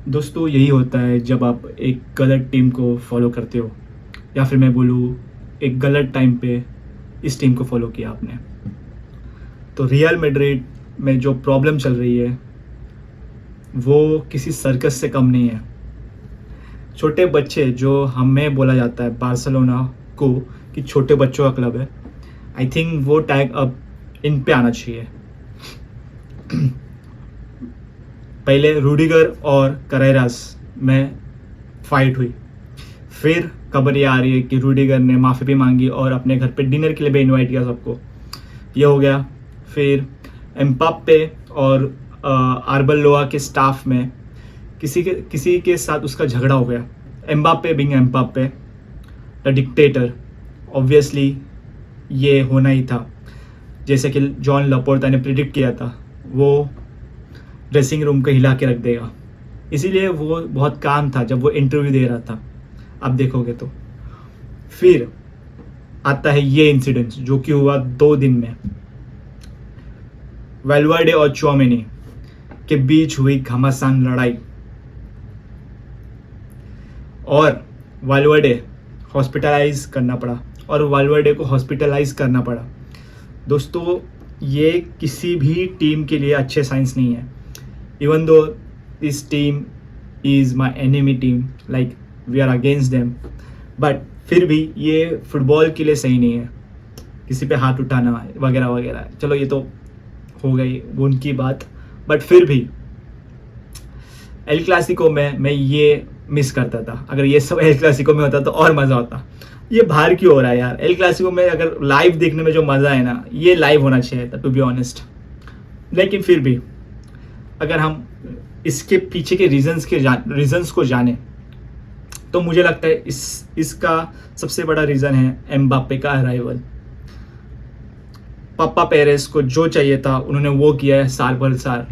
दोस्तों यही होता है जब आप एक गलत टीम को फॉलो करते हो, या फिर मैं बोलूँ एक गलत टाइम पे इस टीम को फॉलो किया आपने। तो रियल मैड्रिड में जो प्रॉब्लम चल रही है वो किसी सर्कस से कम नहीं है। छोटे बच्चे, जो हमें बोला जाता है बार्सिलोना को कि छोटे बच्चों का क्लब है, आई थिंक वो टैग अब इन पे आना चाहिए। पहले रूडिगर और करेरास में फाइट हुई, फिर खबर ये आ रही है कि रूडिगर ने माफ़ी भी मांगी और अपने घर पे डिनर के लिए भी इनवाइट किया सबको। ये हो गया। फिर एम्बाप्पे और आर्बेलोआ के स्टाफ में किसी के साथ उसका झगड़ा हो गया। Mbappe being Mbappe the dictator, obviously ये होना ही था। जैसे कि जॉन लपोर्ता ने प्रिडिक्ट किया था, वो ड्रेसिंग रूम को हिला के रख देगा। इसीलिए वो बहुत काम था जब वो इंटरव्यू दे रहा था। अब देखोगे तो फिर आता है ये इंसिडेंट जो कि हुआ 2 दिन में। वेलवर्डे और चौमिनी के बीच हुई घमासान लड़ाई और वालवर्डे हॉस्पिटलाइज करना पड़ा। दोस्तों ये किसी भी टीम के लिए अच्छे साइंस नहीं है। Even though this team is my enemy team, like we are against them, but फिर भी ये फुटबॉल के लिए सही नहीं है किसी पे हाथ उठाना वगैरह वगैरह। चलो ये तो हो गई वो उनकी बात, बट फिर भी एल क्लासिको में मैं ये मिस करता था। अगर ये सब एल क्लासिको में होता तो और मज़ा होता। ये बाहर क्यों हो रहा है यार? एल क्लासिको में अगर लाइव देखने में जो मज़ा है ना, ये लाइव होना चाहिए था, टू बी ऑनेस्ट। लेकिन फिर भी अगर हम इसके पीछे के रीजंस को जाने तो मुझे लगता है इसका सबसे बड़ा रीज़न है एम्बाप्पे का अराइवल। पापा पेरेस को जो चाहिए था उन्होंने वो किया है साल भर साल।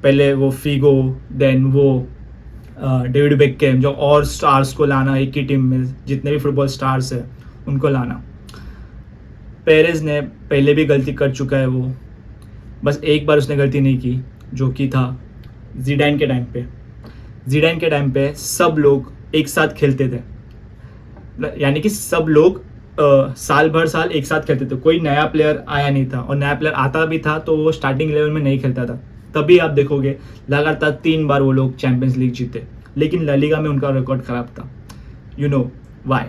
पहले वो फिगो, देन वो डेविड बेकहम, जो और स्टार्स को लाना एक ही टीम में, जितने भी फुटबॉल स्टार्स हैं उनको लाना। पेरेस ने पहले भी गलती कर चुका है वो, बस एक बार उसने गलती नहीं की, जो कि था ज़िडान के टाइम पे सब लोग एक साथ खेलते थे। यानी कि सब लोग साल भर साल एक साथ खेलते थे, कोई नया प्लेयर आया नहीं था, और नया प्लेयर आता भी था तो वो स्टार्टिंग लेवल में नहीं खेलता था। तभी आप देखोगे लगातार 3 बार वो लोग चैंपियंस लीग जीते, लेकिन ला लीगा में उनका रिकॉर्ड खराब था। You know why.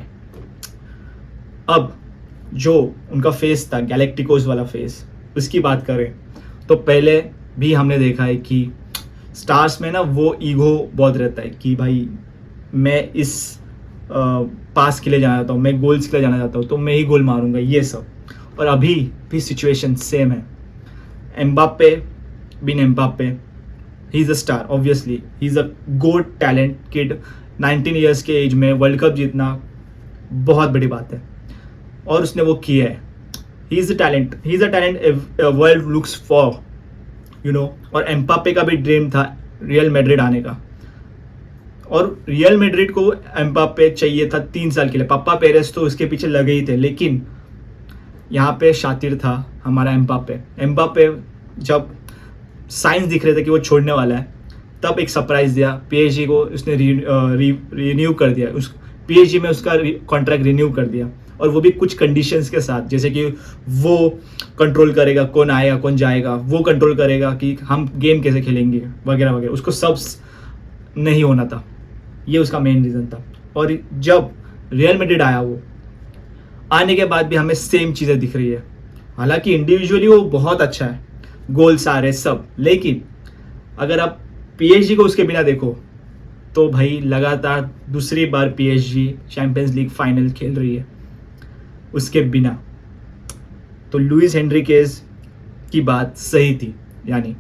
अब जो उनका फेस था, गैलेक्टिकोस वाला फेस, उसकी बात करें तो पहले भी हमने देखा है कि स्टार्स में ना वो ईगो बहुत रहता है कि भाई मैं इस पास के लिए जाना चाहता हूँ, मैं गोल्स के लिए जाना चाहता हूँ, तो मैं ही गोल मारूंगा, ये सब। और अभी भी सिचुएशन सेम है। Mbappe being Mbappe, he is a star, obviously he is a goat talent kid. 19 years के एज में वर्ल्ड कप जीतना बहुत बड़ी बात है, और उसने वो किया है। ही is a talent world looks for, you know. और एम्बाप्पे का भी ड्रीम था रियल मैड्रिड आने का, और रियल मैड्रिड को एम्बाप्पे चाहिए था 3 साल के लिए। पापा पेरेस तो उसके पीछे लगे ही थे, लेकिन यहाँ पे शातिर था हमारा एम्बाप्पे जब साइंस दिख रहे थे कि वो छोड़ने वाला है, तब एक सरप्राइज दिया पीएसजी को। उसने रिन्यू कर दिया, उस पीएसजी में उसका कॉन्ट्रैक्ट रिन्यू कर दिया, और वो भी कुछ कंडीशंस के साथ, जैसे कि वो कंट्रोल करेगा कौन आएगा कौन जाएगा, वो कंट्रोल करेगा कि हम गेम कैसे खेलेंगे वगैरह वगैरह। उसको सब नहीं होना था, ये उसका मेन रीज़न था। और जब रियल मैड्रिड आया, वो आने के बाद भी हमें सेम चीज़ें दिख रही है। हालांकि इंडिविजुअली वो बहुत अच्छा है, गोल्स आ रहे सब, लेकिन अगर आप पीएसजी को उसके बिना देखो तो भाई लगातार दूसरी बार पीएसजी चैंपियंस लीग फाइनल खेल रही है उसके बिना। तो लुइस हेनरिकेज की बात सही थी। यानी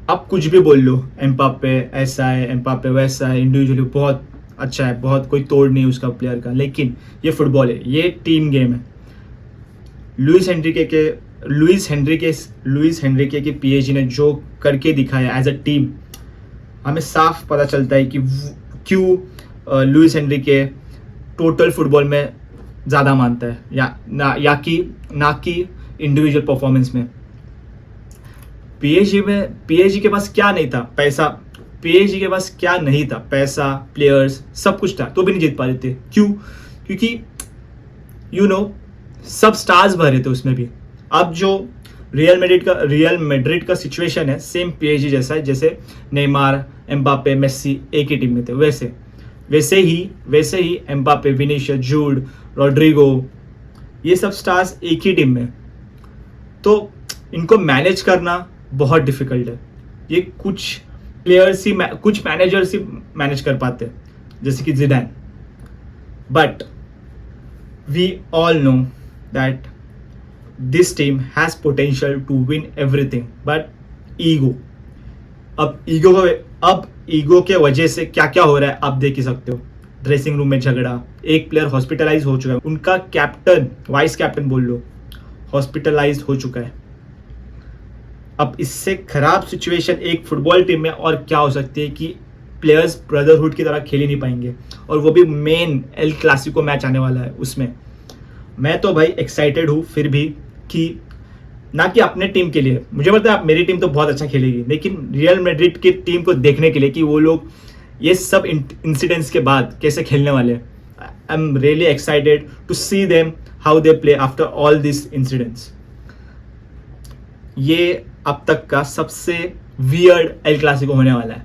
आप कुछ भी बोल लो, एम्बाप्पे ऐसा है, एम्बाप्पे वैसा है, इंडिविजुअली बहुत अच्छा है, बहुत कोई तोड़ नहीं उसका प्लेयर का, लेकिन ये फुटबॉल है, ये टीम गेम है। लुइस हेनरिके के पीएसजी ने जो करके दिखाया एज अ टीम, हमें साफ पता चलता है कि क्यों लुइस हेनरिके टोटल फुटबॉल में ज़्यादा मानता है, ना कि इंडिविजुअल परफॉर्मेंस में। पीएसजी के पास क्या नहीं था? पैसा। पीएसजी के पास क्या नहीं था? पैसा, प्लेयर्स, सब कुछ था, तो भी नहीं जीत पा रहे थे। क्यों? क्योंकि सब स्टार्स भरे थे उसमें भी। अब जो रियल मैड्रिड का सिचुएशन है सेम पीएसजी जैसा है, जैसे नेमार, एम्बापे, मेस्सी एक ही टीम में थे, वैसे ही एम्बापे, विनीशियस, जूड, रोड्रिगो, ये सब स्टार्स एक ही टीम में। तो इनको मैनेज करना बहुत डिफिकल्ट है। ये कुछ कुछ मैनेजर्स ही मैनेज कर पाते हैं, जैसे कि Zidane. But we all know that this team has potential to win everything, but ego. अब ईगो के वजह से क्या क्या हो रहा है आप देख ही सकते हो। ड्रेसिंग रूम में झगड़ा, एक प्लेयर हॉस्पिटलाइज हो चुका है, उनका कैप्टन, वाइस कैप्टन बोल लो, हॉस्पिटलाइज हो चुका है। अब इससे खराब सिचुएशन एक फुटबॉल टीम में और क्या हो सकती है कि प्लेयर्स ब्रदरहुड की तरह खेल ही नहीं पाएंगे, और वो भी मेन एल क्लासिको मैच आने वाला है उसमें। मैं तो भाई एक्साइटेड हूँ फिर भी, कि ना कि अपने टीम के लिए, मुझे पता है मेरी टीम तो बहुत अच्छा खेलेगी, लेकिन रियल मैड्रिड की टीम को देखने के लिए कि वो लोग ये सब इंसिडेंट्स के बाद कैसे खेलने वाले हैं। I am really excited to see them how they play after all this incidents. ये अब तक का सबसे वियर्ड एल क्लासिको होने वाला है।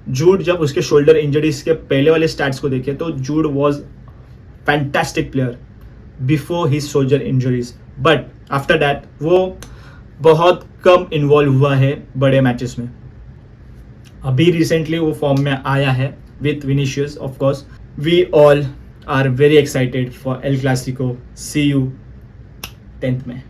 जूड, जब उसके शोल्डर इंजरीज के पहले वाले स्टैट्स को देखे तो Jude was fantastic player before his shoulder injuries, but after that वो बहुत कम इन्वॉल्व हुआ है बड़े मैचेस में। अभी रिसेंटली वो फॉर्म में आया है with Vinicius. Of course we all are very excited for El Clasico. See you 10th में।